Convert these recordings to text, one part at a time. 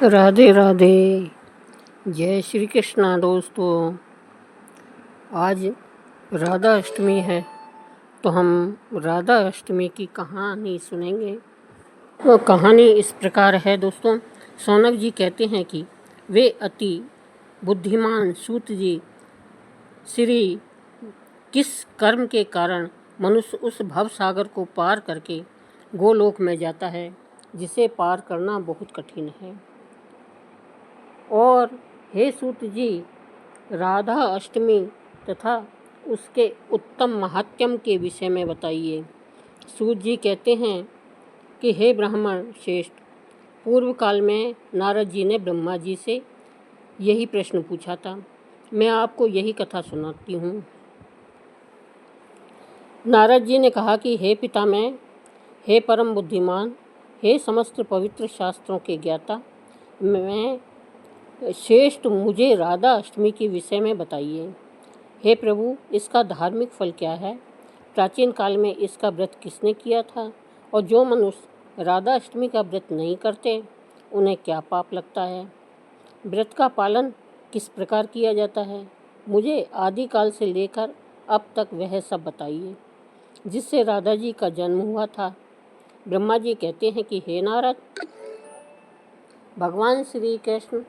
राधे राधे। जय श्री कृष्णा दोस्तों। आज राधा अष्टमी है तो हम राधा अष्टमी की कहानी सुनेंगे। वो कहानी इस प्रकार है दोस्तों। सौनक जी कहते हैं कि वे अति बुद्धिमान सूत जी श्री किस कर्म के कारण मनुष्य उस भव सागर को पार करके गोलोक में जाता है जिसे पार करना बहुत कठिन है। और हे सूत जी, राधा अष्टमी तथा उसके उत्तम महात्म्य के विषय में बताइए। सूत जी कहते हैं कि हे ब्राह्मण श्रेष्ठ, पूर्व काल में नारद जी ने ब्रह्मा जी से यही प्रश्न पूछा था। मैं आपको यही कथा सुनाती हूँ। नारद जी ने कहा कि हे पितामह, हे परम बुद्धिमान, हे समस्त पवित्र शास्त्रों के ज्ञाता, मैं श्रेष्ठ, मुझे राधा अष्टमी के विषय में बताइए। हे प्रभु, इसका धार्मिक फल क्या है? प्राचीन काल में इसका व्रत किसने किया था? और जो मनुष्य राधा अष्टमी का व्रत नहीं करते उन्हें क्या पाप लगता है? व्रत का पालन किस प्रकार किया जाता है? मुझे आदिकाल से लेकर अब तक वह सब बताइए जिससे राधा जी का जन्म हुआ था। ब्रह्मा जी कहते हैं कि हे नारद, भगवान श्री कृष्ण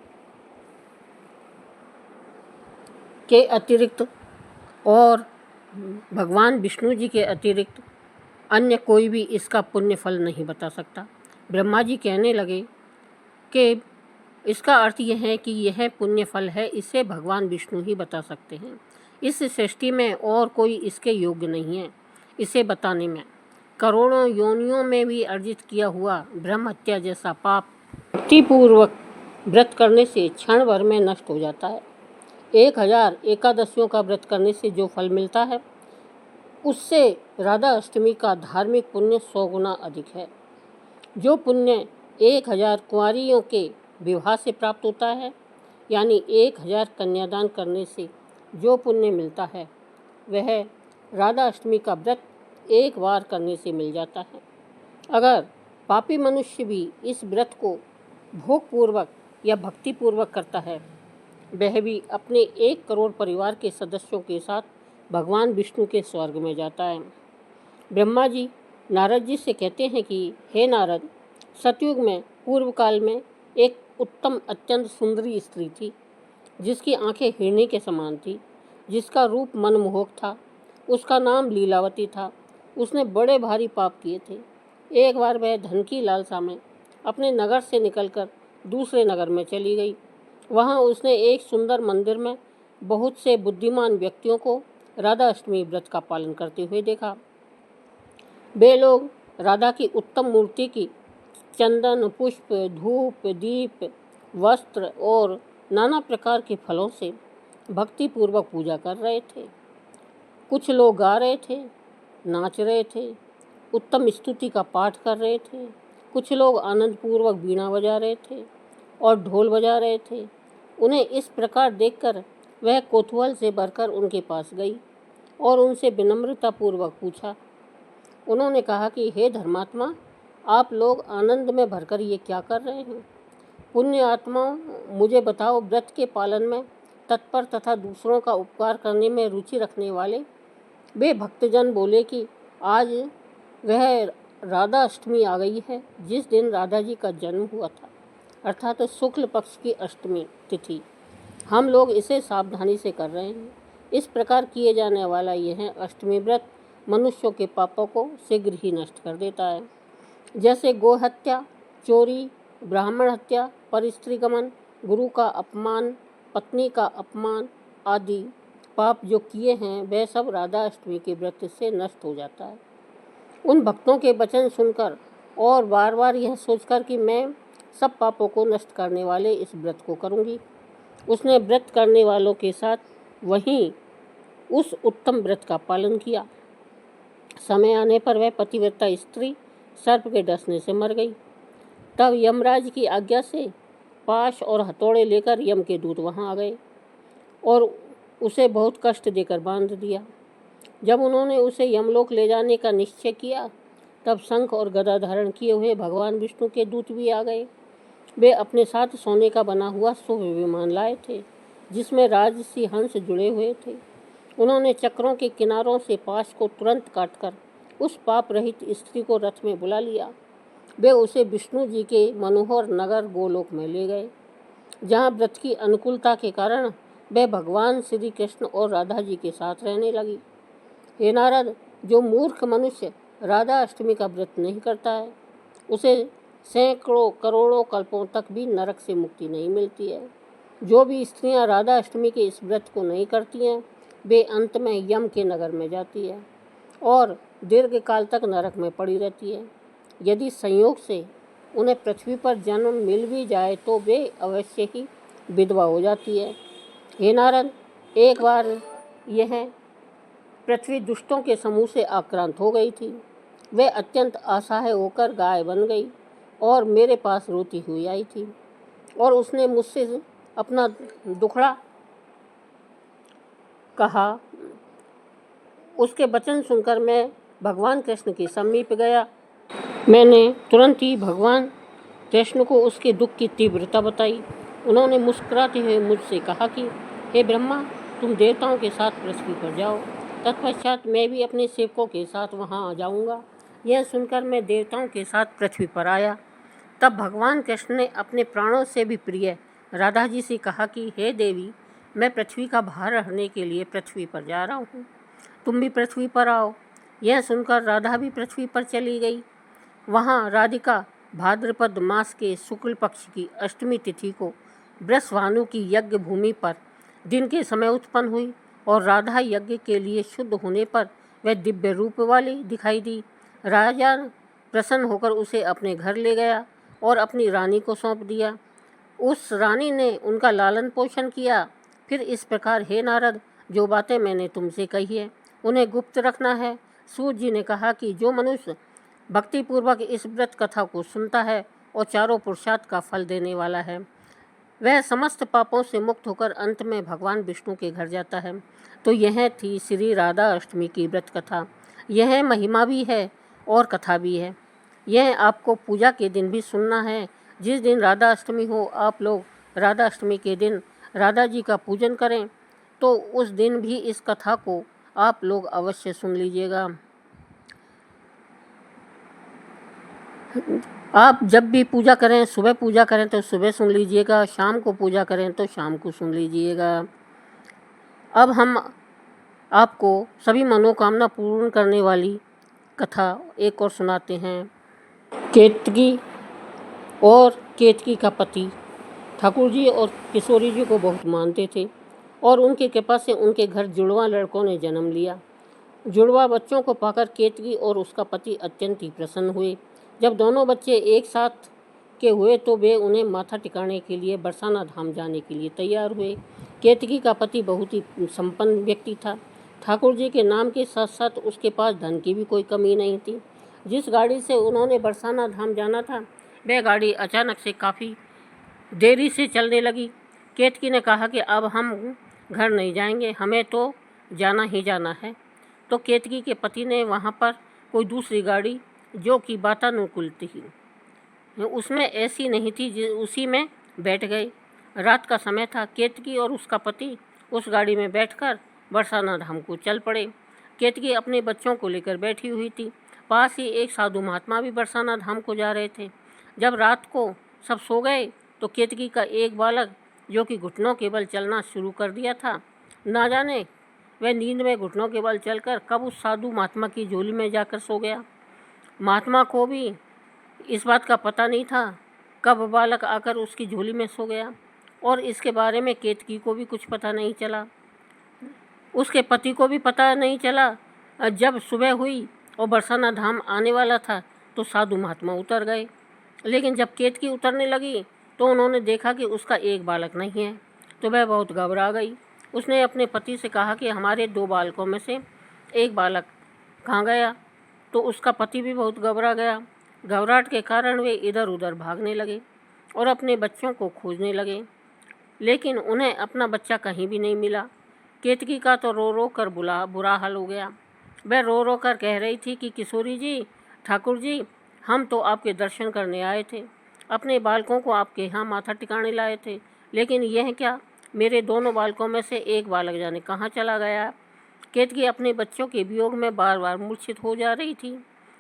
के अतिरिक्त और भगवान विष्णु जी के अतिरिक्त अन्य कोई भी इसका पुण्य फल नहीं बता सकता। ब्रह्मा जी कहने लगे कि इसका अर्थ यह है कि यह पुण्य फल है, इसे भगवान विष्णु ही बता सकते हैं। इस सृष्टि में और कोई इसके योग्य नहीं है इसे बताने में। करोड़ों योनियों में भी अर्जित किया हुआ ब्रह्म हत्या जैसा पाप भक्तिपूर्वक व्रत करने से क्षण भर में नष्ट हो जाता है। 1000 एकादशियों का व्रत करने से जो फल मिलता है उससे राधा अष्टमी का धार्मिक पुण्य 100 गुना अधिक है। जो पुण्य 1000 कुंवारियों के विवाह से प्राप्त होता है, यानी 1000 कन्यादान करने से जो पुण्य मिलता है, वह राधा अष्टमी का व्रत एक बार करने से मिल जाता है। अगर पापी मनुष्य भी इस व्रत को भोगपूर्वक या भक्तिपूर्वक करता है, वह भी अपने 1 करोड़ परिवार के सदस्यों के साथ भगवान विष्णु के स्वर्ग में जाता है। ब्रह्मा जी नारद जी से कहते हैं कि हे नारद, सतयुग में पूर्व काल में एक उत्तम अत्यंत सुंदरी स्त्री थी जिसकी आंखें हिरनी के समान थी, जिसका रूप मनमोहक था। उसका नाम लीलावती था। उसने बड़े भारी पाप किए थे। एक बार वह धन की लालसा में अपने नगर से निकलकर दूसरे नगर में चली गई। वहाँ उसने एक सुंदर मंदिर में बहुत से बुद्धिमान व्यक्तियों को राधा अष्टमी व्रत का पालन करते हुए देखा। वे लोग राधा की उत्तम मूर्ति की चंदन, पुष्प, धूप, दीप, वस्त्र और नाना प्रकार के फलों से भक्तिपूर्वक पूजा कर रहे थे। कुछ लोग गा रहे थे, नाच रहे थे, उत्तम स्तुति का पाठ कर रहे थे। कुछ लोग आनंदपूर्वक वीणा बजा रहे थे और ढोल बजा रहे थे। उन्हें इस प्रकार देखकर वह कौतूहल से भरकर उनके पास गई और उनसे विनम्रतापूर्वक पूछा। उन्होंने कहा कि हे धर्मात्मा, आप लोग आनंद में भरकर ये क्या कर रहे हैं? पुण्य आत्माओं, मुझे बताओ, व्रत के पालन में तत्पर तथा दूसरों का उपकार करने में रुचि रखने वाले वे भक्तजन बोले कि आज वह राधा अष्टमी आ गई है जिस दिन राधा जी का जन्म हुआ था, अर्थात शुक्ल पक्ष की अष्टमी तिथि। हम लोग इसे सावधानी से कर रहे हैं। इस प्रकार किए जाने वाला यह अष्टमी व्रत मनुष्यों के पापों को शीघ्र ही नष्ट कर देता है। जैसे गोहत्या, चोरी, ब्राह्मण हत्या, परस्त्रीगमन, गुरु का अपमान, पत्नी का अपमान आदि पाप जो किए हैं वह सब राधा अष्टमी के व्रत से नष्ट हो जाता है। उन भक्तों के वचन सुनकर और बार बार यह सोचकर कि मैं सब पापों को नष्ट करने वाले इस व्रत को करूँगी, उसने व्रत करने वालों के साथ वहीं उस उत्तम व्रत का पालन किया। समय आने पर वह पतिव्रता स्त्री सर्प के डसने से मर गई। तब यमराज की आज्ञा से पाश और हथौड़े लेकर यम के दूत वहां आ गए और उसे बहुत कष्ट देकर बांध दिया। जब उन्होंने उसे यमलोक ले जाने का निश्चय किया, तब शंख और गदा धारण किए हुए भगवान विष्णु के दूत भी आ गए। वे अपने साथ सोने का बना हुआ शुभ विमान लाए थे जिसमें राजसी हंस जुड़े हुए थे। उन्होंने चक्रों के किनारों से पाश को तुरंत काटकर उस पाप रहित स्त्री को रथ में बुला लिया। वे उसे विष्णु जी के मनोहर नगर गोलोक में ले गए, जहाँ व्रत की अनुकूलता के कारण वह भगवान श्री कृष्ण और राधा जी के साथ रहने लगी। हे नारद, जो मूर्ख मनुष्य राधा अष्टमी का व्रत नहीं करता है, उसे सैकड़ों करोड़ों कल्पों तक भी नरक से मुक्ति नहीं मिलती है। जो भी स्त्रियां राधा अष्टमी के इस व्रत को नहीं करती हैं, वे अंत में यम के नगर में जाती है और दीर्घ काल तक नरक में पड़ी रहती है। यदि संयोग से उन्हें पृथ्वी पर जन्म मिल भी जाए तो वे अवश्य ही विधवा हो जाती है। हे नारद, एक बार यह पृथ्वी दुष्टों के समूह से आक्रांत हो गई थी। वह अत्यंत असहाय होकर गाय बन गई और मेरे पास रोती हुई आई थी और उसने मुझसे अपना दुखड़ा कहा। उसके वचन सुनकर मैं भगवान कृष्ण के समीप गया। मैंने तुरंत ही भगवान कृष्ण को उसके दुख की तीव्रता बताई। उन्होंने मुस्कुराते हुए मुझसे कहा कि हे ब्रह्मा, तुम देवताओं के साथ पृथ्वी पर जाओ, तत्पश्चात मैं भी अपने सेवकों के साथ वहां आ जाऊंगा। यह सुनकर मैं देवताओं के साथ पृथ्वी पर आया। तब भगवान कृष्ण ने अपने प्राणों से भी प्रिय राधा जी से कहा कि हे देवी, मैं पृथ्वी का भार हरने के लिए पृथ्वी पर जा रहा हूँ, तुम भी पृथ्वी पर आओ। यह सुनकर राधा भी पृथ्वी पर चली गई। वहाँ राधिका भाद्रपद मास के शुक्ल पक्ष की अष्टमी तिथि को वृषभानु की यज्ञ भूमि पर दिन के समय उत्पन्न हुई और राधा यज्ञ के लिए शुद्ध होने पर वह दिव्य रूप वाली दिखाई दी। राजा प्रसन्न होकर उसे अपने घर ले गया और अपनी रानी को सौंप दिया। उस रानी ने उनका लालन पोषण किया। फिर इस प्रकार, हे नारद, जो बातें मैंने तुमसे कही है उन्हें गुप्त रखना है। सूत जी ने कहा कि जो मनुष्य भक्तिपूर्वक इस व्रत कथा को सुनता है और चारों पुरुषार्थ का फल देने वाला है, वह समस्त पापों से मुक्त होकर अंत में भगवान विष्णु के घर जाता है। तो यह थी श्री राधा अष्टमी की व्रत कथा। यह महिमा भी है और कथा भी है। यह आपको पूजा के दिन भी सुनना है। जिस दिन राधा अष्टमी हो, आप लोग राधा अष्टमी के दिन राधा जी का पूजन करें, तो उस दिन भी इस कथा को आप लोग अवश्य सुन लीजिएगा। आप जब भी पूजा करें, सुबह पूजा करें तो सुबह सुन लीजिएगा, शाम को पूजा करें तो शाम को सुन लीजिएगा। अब हम आपको सभी मनोकामना पूर्ण करने वाली कथा एक और सुनाते हैं। केतकी और केतकी का पति ठाकुर जी और किशोरी जी को बहुत मानते थे और उनकी कृपा से उनके घर जुड़वा लड़कों ने जन्म लिया। जुड़वा बच्चों को पाकर केतकी और उसका पति अत्यंत ही प्रसन्न हुए। जब दोनों बच्चे एक साथ के हुए तो वे उन्हें माथा टिकाने के लिए बरसाना धाम जाने के लिए तैयार हुए। केतकी का पति बहुत ही संपन्न व्यक्ति था। ठाकुर जी के नाम के साथ साथ उसके पास धन की भी कोई कमी नहीं थी। जिस गाड़ी से उन्होंने बरसाना धाम जाना था, वह गाड़ी अचानक से काफ़ी देरी से चलने लगी। केतकी ने कहा कि अब हम घर नहीं जाएंगे, हमें तो जाना ही जाना है। तो केतकी के पति ने वहाँ पर कोई दूसरी गाड़ी जो कि वातानुकूलित थी, उसमें एसी नहीं थी, उसी में बैठ गए। रात का समय था। केतकी और उसका पति उस गाड़ी में बैठकर बरसाना धाम को चल पड़े। केतकी अपने बच्चों को लेकर बैठी हुई थी। पास ही एक साधु महात्मा भी बरसाना धाम को जा रहे थे। जब रात को सब सो गए तो केतकी का एक बालक, जो कि घुटनों के बल चलना शुरू कर दिया था, ना जाने वह नींद में घुटनों के बल चलकर कब उस साधु महात्मा की झोली में जाकर सो गया। महात्मा को भी इस बात का पता नहीं था कब बालक आकर उसकी झोली में सो गया और इसके बारे में केतकी को भी कुछ पता नहीं चला, उसके पति को भी पता नहीं चला। जब सुबह हुई और बरसाना धाम आने वाला था तो साधु महात्मा उतर गए, लेकिन जब केतकी उतरने लगी तो उन्होंने देखा कि उसका एक बालक नहीं है, तो वह बहुत घबरा गई। उसने अपने पति से कहा कि हमारे 2 बालकों में से एक बालक कहाँ गया। तो उसका पति भी बहुत घबरा गया। घबराहट के कारण वे इधर उधर भागने लगे और अपने बच्चों को खोजने लगे, लेकिन उन्हें अपना बच्चा कहीं भी नहीं मिला। केतकी का तो रो रो कर बुरा हाल हो गया। वह रो रो कर कह रही थी कि किशोरी जी, ठाकुर जी, हम तो आपके दर्शन करने आए थे, अपने बालकों को आपके यहाँ माथा टिकाने लाए थे, लेकिन यह क्या, मेरे दोनों बालकों में से एक बालक जाने कहाँ चला गया। केतकी अपने बच्चों के वियोग में बार बार मूर्छित हो जा रही थी।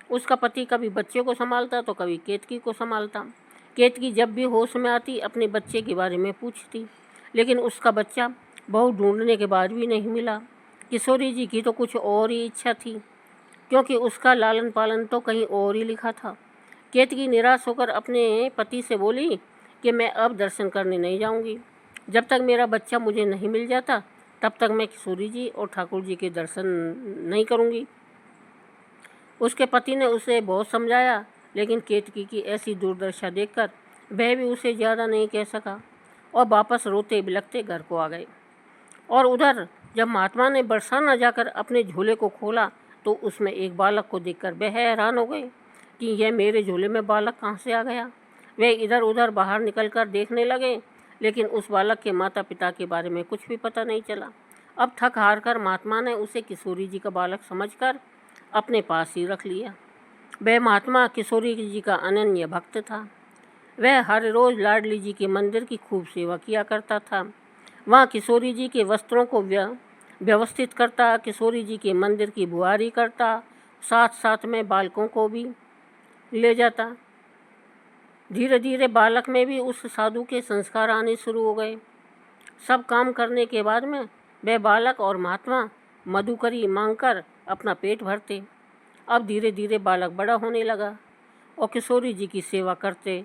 उसका पति कभी बच्चे को संभालता तो कभी केतकी को संभालता। केतकी जब भी होश में आती अपने बच्चे के बारे में पूछती, लेकिन उसका बच्चा बहुत ढूंढने के बाद भी नहीं मिला। किशोरी जी की तो कुछ और ही इच्छा थी, क्योंकि उसका लालन पालन तो कहीं और ही लिखा था। केतकी निराश होकर अपने पति से बोली कि मैं अब दर्शन करने नहीं जाऊंगी। जब तक मेरा बच्चा मुझे नहीं मिल जाता तब तक मैं किशोरी जी और ठाकुर जी के दर्शन नहीं करूंगी। उसके पति ने उसे बहुत समझाया, लेकिन केतकी की ऐसी दुर्दशा देखकर वह भी उसे ज़्यादा नहीं कह सका और वापस रोते बिलखते घर को आ गए। और उधर जब महात्मा ने बरसाना जाकर अपने झोले को खोला तो उसमें एक बालक को देखकर वह हैरान हो गए कि यह मेरे झोले में बालक कहाँ से आ गया। वे इधर उधर बाहर निकलकर देखने लगे, लेकिन उस बालक के माता पिता के बारे में कुछ भी पता नहीं चला। अब थक हार कर महात्मा ने उसे किशोरी जी का बालक समझकर अपने पास ही रख लिया। वह महात्मा किशोरी जी का अनन्य भक्त था। वह हर रोज़ लाडली जी के मंदिर की खूब सेवा किया करता था। वहाँ किशोरी जी के वस्त्रों को व्यवस्थित करता, किशोरी जी के मंदिर की बुआरी करता, साथ साथ में बालकों को भी ले जाता। धीरे धीरे बालक में भी उस साधु के संस्कार आने शुरू हो गए। सब काम करने के बाद में वह बालक और महात्मा मधुकरी मांगकर अपना पेट भरते। अब धीरे धीरे बालक बड़ा होने लगा और किशोरी जी की सेवा करते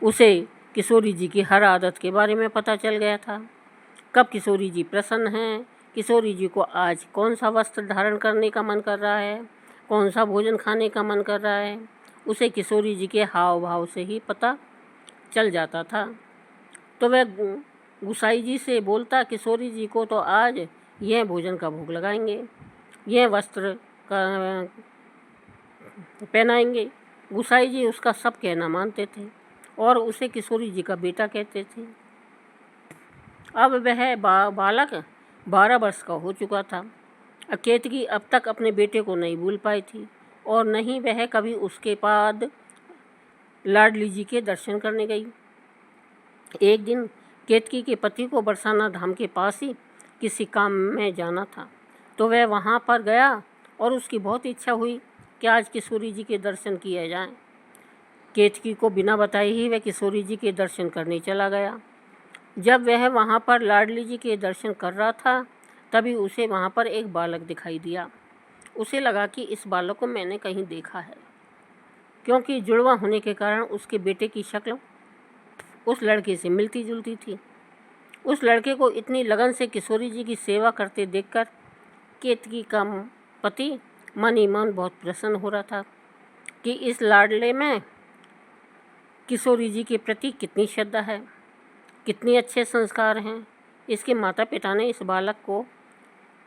उसे किशोरी जी की हर आदत के बारे में पता चल गया था। कब किशोरी जी प्रसन्न हैं, किशोरी जी को आज कौन सा वस्त्र धारण करने का मन कर रहा है, कौन सा भोजन खाने का मन कर रहा है, उसे किशोरी जी के हाव भाव से ही पता चल जाता था। तो वह गुसाई जी से बोलता, किशोरी जी को तो आज यह भोजन का भोग लगाएंगे, यह वस्त्र का पहनाएंगे। गुसाई जी उसका सब कहना मानते थे और उसे किशोरी जी का बेटा कहते थे। अब वह बालक 12 वर्ष का हो चुका था। केतकी अब तक अपने बेटे को नहीं भूल पाई थी और नहीं वह कभी उसके बाद लाडली जी के दर्शन करने गई। एक दिन केतकी के पति को बरसाना धाम के पास ही किसी काम में जाना था, तो वह वहाँ पर गया और उसकी बहुत इच्छा हुई कि आज किशोरी जी के दर्शन किए जाएं। केतकी को बिना बताए ही वह किशोरी जी के दर्शन करने चला गया। जब वह वहाँ पर लाडली जी के दर्शन कर रहा था तभी उसे वहाँ पर एक बालक दिखाई दिया। उसे लगा कि इस बालक को मैंने कहीं देखा है, क्योंकि जुड़वा होने के कारण उसके बेटे की शक्ल उस लड़के से मिलती जुलती थी। उस लड़के को इतनी लगन से किशोरी जी की सेवा करते देखकर केतकी का पति मन ही मन बहुत प्रसन्न हो रहा था कि इस लाडले में किशोरी जी के प्रति कितनी श्रद्धा है, कितने अच्छे संस्कार हैं। इसके माता पिता ने इस बालक को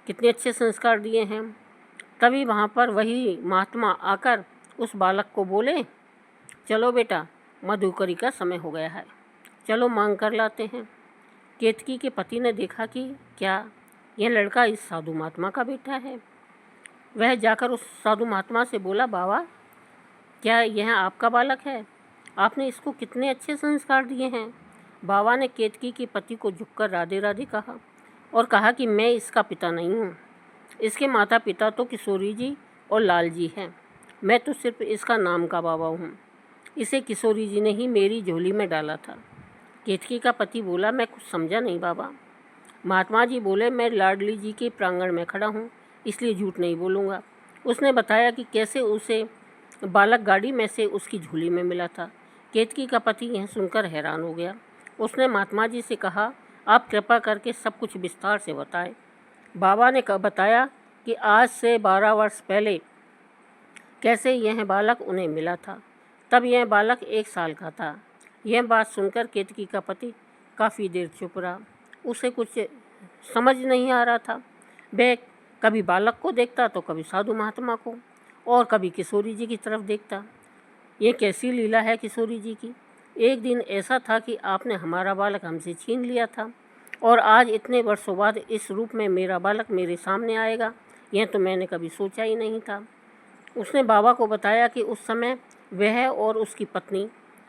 कितने अच्छे संस्कार दिए हैं। तभी वहाँ पर वही महात्मा आकर उस बालक को बोले, चलो बेटा, मधुकरी का समय हो गया है, चलो मांग कर लाते हैं। केतकी के पति ने देखा कि क्या यह लड़का इस साधु महात्मा का बेटा है। वह जाकर उस साधु महात्मा से बोला, बाबा, क्या यह आपका बालक है? आपने इसको कितने अच्छे संस्कार दिए हैं। बाबा ने केतकी के पति को झुककर राधे राधे कहा और कहा कि मैं इसका पिता नहीं हूँ। इसके माता पिता तो किशोरी जी और लाल जी हैं, मैं तो सिर्फ इसका नाम का बाबा हूँ। इसे किशोरी जी ने ही मेरी झोली में डाला था। केतकी का पति बोला, मैं कुछ समझा नहीं बाबा। महात्मा जी बोले, मैं लाडली जी के प्रांगण में खड़ा हूँ, इसलिए झूठ नहीं बोलूँगा। उसने बताया कि कैसे उसे बालक गाड़ी में से उसकी झोली में मिला था। केतकी का पति यह सुनकर हैरान हो गया। उसने महात्मा जी से कहा, आप कृपा करके सब कुछ विस्तार से बताएं। बाबा ने बताया कि आज से 12 वर्ष पहले कैसे यह बालक उन्हें मिला था। तब यह बालक 1 साल का था। यह बात सुनकर केतकी का पति काफ़ी देर चुप रहा। उसे कुछ समझ नहीं आ रहा था। वह कभी बालक को देखता तो कभी साधु महात्मा को और कभी किशोरी जी की तरफ देखता। ये कैसी लीला है किशोरी जी की। एक दिन ऐसा था कि आपने हमारा बालक हमसे छीन लिया था और आज इतने वर्षों बाद इस रूप में मेरा बालक मेरे सामने आएगा, यह तो मैंने कभी सोचा ही नहीं था। उसने बाबा को बताया कि उस समय वह और उसकी पत्नी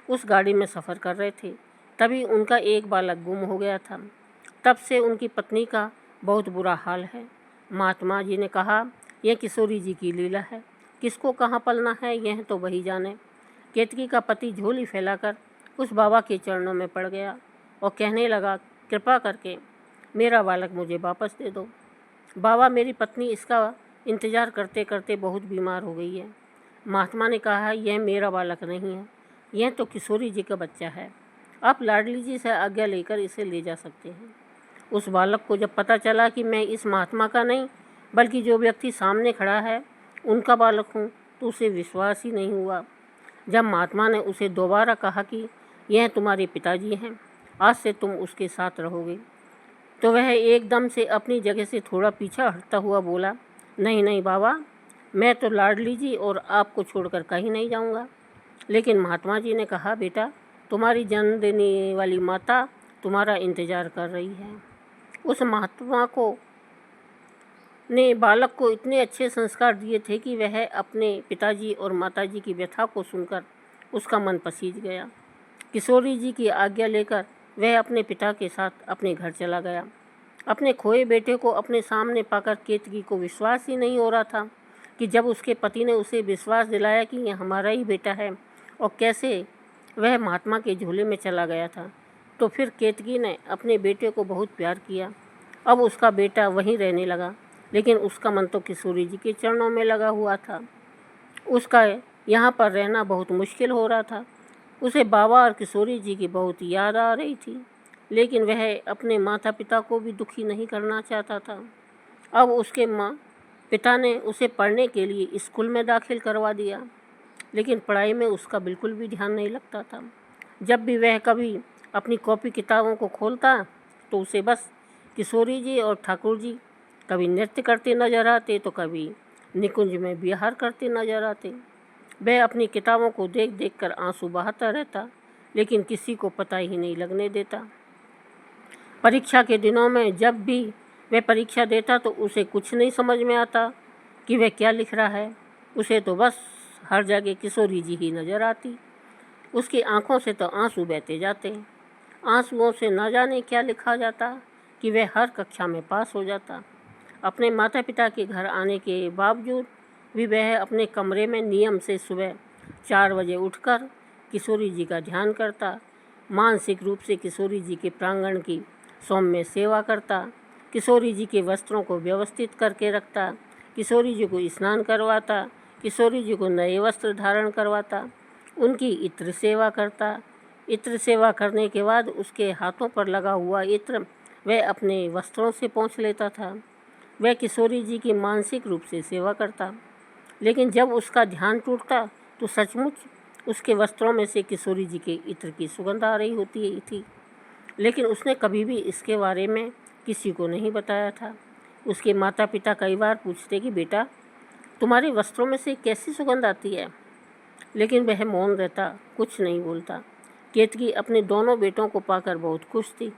उस गाड़ी में सफ़र कर रहे थे, तभी उनका एक बालक गुम हो गया था। तब से उनकी पत्नी का बहुत बुरा हाल है। महात्मा जी ने कहा, यह किशोरी जी की लीला है, किसको कहाँ पलना है यह तो वही जाने। केतकी का पति झोली फैलाकर उस बाबा के चरणों में पड़ गया और कहने लगा, कृपा करके मेरा बालक मुझे वापस दे दो। बाबा, मेरी पत्नी इसका इंतज़ार करते करते बहुत बीमार हो गई है। महात्मा ने कहा, यह मेरा बालक नहीं है, यह तो किशोरी जी का बच्चा है। आप लाडली जी से आज्ञा लेकर इसे ले जा सकते हैं। उस बालक को जब पता चला कि मैं इस महात्मा का नहीं बल्कि जो व्यक्ति सामने खड़ा है उनका बालक हूँ, तो उसे विश्वास ही नहीं हुआ। जब महात्मा ने उसे दोबारा कहा कि यह तुम्हारे पिताजी हैं, आज से तुम उसके साथ रहोगे, तो वह एकदम से अपनी जगह से थोड़ा पीछा हटता हुआ बोला, नहीं नहीं बाबा, मैं तो लाडली जी और आपको छोड़कर कहीं नहीं जाऊंगा। लेकिन महात्मा जी ने कहा, बेटा, तुम्हारी जन्म देने वाली माता तुम्हारा इंतज़ार कर रही है। उस महात्मा को ने बालक को इतने अच्छे संस्कार दिए थे कि वह अपने पिताजी और माताजी की व्यथा को सुनकर उसका मन पसीज गया। किशोरी जी की आज्ञा लेकर वह अपने पिता के साथ अपने घर चला गया। अपने खोए बेटे को अपने सामने पाकर केतकी को विश्वास ही नहीं हो रहा था कि जब उसके पति ने उसे विश्वास दिलाया कि यह हमारा ही बेटा है और कैसे वह महात्मा के झोले में चला गया था, तो फिर केतकी ने अपने बेटे को बहुत प्यार किया। अब उसका बेटा वहीं रहने लगा, लेकिन उसका मन तो किशोरी जी के चरणों में लगा हुआ था। उसका यहाँ पर रहना बहुत मुश्किल हो रहा था। उसे बाबा और किशोरी जी की बहुत याद आ रही थी, लेकिन वह अपने माता पिता को भी दुखी नहीं करना चाहता था। अब उसके पिता ने उसे पढ़ने के लिए स्कूल में दाखिल करवा दिया, लेकिन पढ़ाई में उसका बिल्कुल भी ध्यान नहीं लगता था। जब भी वह कभी अपनी कॉपी किताबों को खोलता तो उसे बस किशोरी जी और ठाकुर जी कभी नृत्य करते नजर आते तो कभी निकुंज में विहार करते नजर आते। वह अपनी किताबों को देख देख कर आंसू बहाता रहता, लेकिन किसी को पता ही नहीं लगने देता। परीक्षा के दिनों में जब भी वह परीक्षा देता तो उसे कुछ नहीं समझ में आता कि वह क्या लिख रहा है। उसे तो बस हर जगह किशोरी जी ही नज़र आती। उसकी आंखों से तो आंसू बहते जाते। आंसुओं से न जाने क्या लिखा जाता कि वह हर कक्षा में पास हो जाता। अपने माता पिता के घर आने के बावजूद भी वह अपने कमरे में नियम से सुबह 4 बजे उठकर किशोरी जी का ध्यान करता, मानसिक रूप से किशोरी जी के प्रांगण की सौम्य सेवा करता, किशोरी जी के वस्त्रों को व्यवस्थित करके रखता, किशोरी जी को स्नान करवाता, किशोरी जी को नए वस्त्र धारण करवाता, उनकी इत्र सेवा करता। इत्र सेवा करने के बाद उसके हाथों पर लगा हुआ इत्र वह अपने वस्त्रों से पोंछ लेता था। वह किशोरी जी की मानसिक रूप से सेवा करता, लेकिन जब उसका ध्यान टूटता तो सचमुच उसके वस्त्रों में से किशोरी जी के इत्र की सुगंध आ रही होती थी, लेकिन उसने कभी भी इसके बारे में किसी को नहीं बताया था। उसके माता पिता कई बार पूछते कि बेटा, तुम्हारे वस्त्रों में से कैसी सुगंध आती है, लेकिन वह मौन रहता, कुछ नहीं बोलता। केतकी अपने दोनों बेटों को पाकर बहुत खुश थी।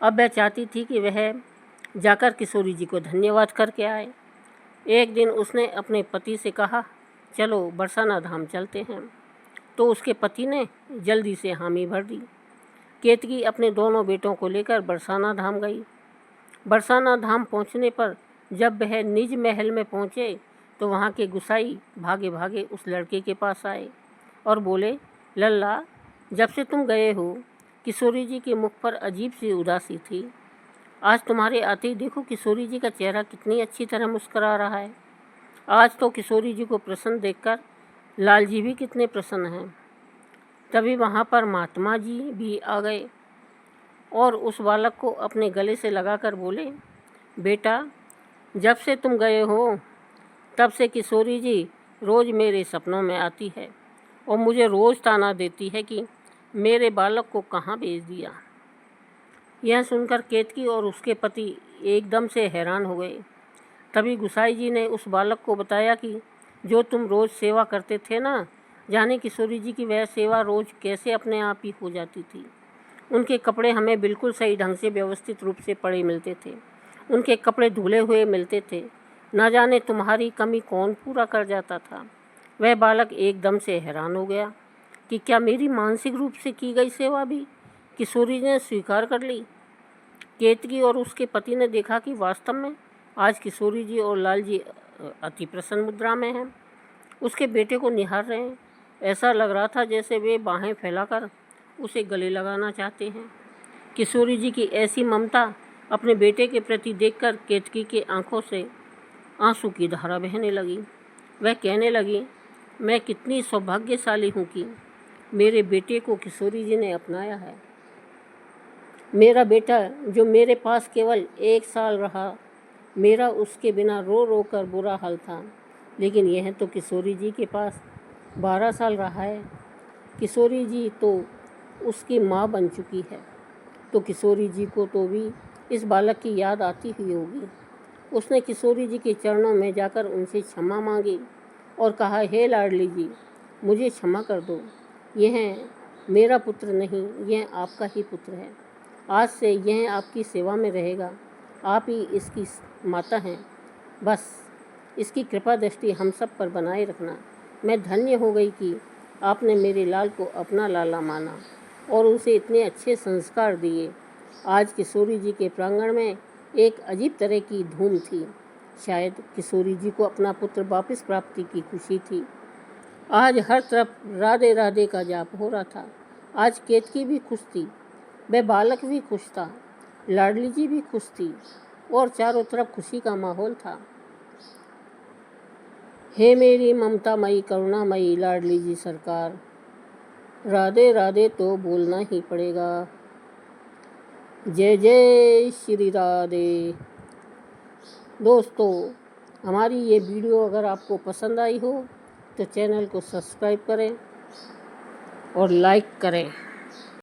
अब वह चाहती थी कि वह जाकर किशोरी जी को धन्यवाद करके आए। एक दिन उसने अपने पति से कहा, चलो बरसाना धाम चलते हैं, तो उसके पति ने जल्दी से हामी भर दी। केतकी अपने दोनों बेटों को लेकर बरसाना धाम गई। बरसाना धाम पहुंचने पर जब वह निज महल में पहुंचे तो वहां के गुसाई भागे भागे उस लड़के के पास आए और बोले, लल्ला, जब से तुम गए हो किशोरी जी के मुख पर अजीब सी उदासी थी। आज तुम्हारे आते ही देखो किशोरी जी का चेहरा कितनी अच्छी तरह मुस्करा रहा है। आज तो किशोरी जी को प्रसन्न देखकर लाल जी भी कितने प्रसन्न हैं। तभी वहाँ पर महात्मा जी भी आ गए और उस बालक को अपने गले से लगाकर बोले, बेटा, जब से तुम गए हो तब से किशोरी जी रोज़ मेरे सपनों में आती है और मुझे रोज़ ताना देती है कि मेरे बालक को कहाँ भेज दिया। यह सुनकर केतकी और उसके पति एकदम से हैरान हो गए। तभी गुसाई जी ने उस बालक को बताया कि जो तुम रोज़ सेवा करते थे ना, जाने किशोरी जी की वह सेवा रोज़ कैसे अपने आप ही हो जाती थी। उनके कपड़े हमें बिल्कुल सही ढंग से व्यवस्थित रूप से पड़े मिलते थे, उनके कपड़े धुले हुए मिलते थे। न जाने तुम्हारी कमी कौन पूरा कर जाता था। वह बालक एकदम से हैरान हो गया। कि क्या मेरी मानसिक रूप से की गई सेवा भी किशोरी ने स्वीकार कर ली। केतकी और उसके पति ने देखा कि वास्तव में आज किशोरी जी और लाल जी अति प्रसन्न मुद्रा में हैं, उसके बेटे को निहार रहे हैं। ऐसा लग रहा था जैसे वे बाहें फैलाकर उसे गले लगाना चाहते हैं। किशोरी जी की ऐसी ममता अपने बेटे के प्रति देखकर केतकी के आंखों से आंसू की धारा बहने लगी। वह कहने लगी, मैं कितनी सौभाग्यशाली हूँ कि मेरे बेटे को किशोरी जी ने अपनाया है। मेरा बेटा जो मेरे पास केवल 1 साल रहा, मेरा उसके बिना रो रो कर बुरा हाल था, लेकिन यह तो किशोरी जी के पास 12 साल रहा है। किशोरी जी तो उसकी माँ बन चुकी है, तो किशोरी जी को तो भी इस बालक की याद आती हुई होगी। उसने किशोरी जी के चरणों में जाकर उनसे क्षमा मांगी और कहा, हे लाडली जी, मुझे क्षमा कर दो। यह मेरा पुत्र नहीं, यह आपका ही पुत्र है। आज से यह आपकी सेवा में रहेगा। आप ही इसकी माता हैं। बस इसकी कृपा दृष्टि हम सब पर बनाए रखना। मैं धन्य हो गई कि आपने मेरे लाल को अपना लाला माना और उसे इतने अच्छे संस्कार दिए। आज किशोरी जी के प्रांगण में एक अजीब तरह की धूम थी। शायद किशोरी जी को अपना पुत्र वापस प्राप्ति की खुशी थी। आज हर तरफ राधे राधे का जाप हो रहा था। आज केतकी भी खुश थी, वह बालक भी खुश था, लाडली जी भी खुश थी और चारों तरफ खुशी का माहौल था। हे मेरी ममतामयी करुणामयी लाडली जी सरकार, राधे राधे तो बोलना ही पड़ेगा। जय जय श्री राधे। दोस्तों, हमारी ये वीडियो अगर आपको पसंद आई हो तो चैनल को सब्सक्राइब करें और लाइक करें।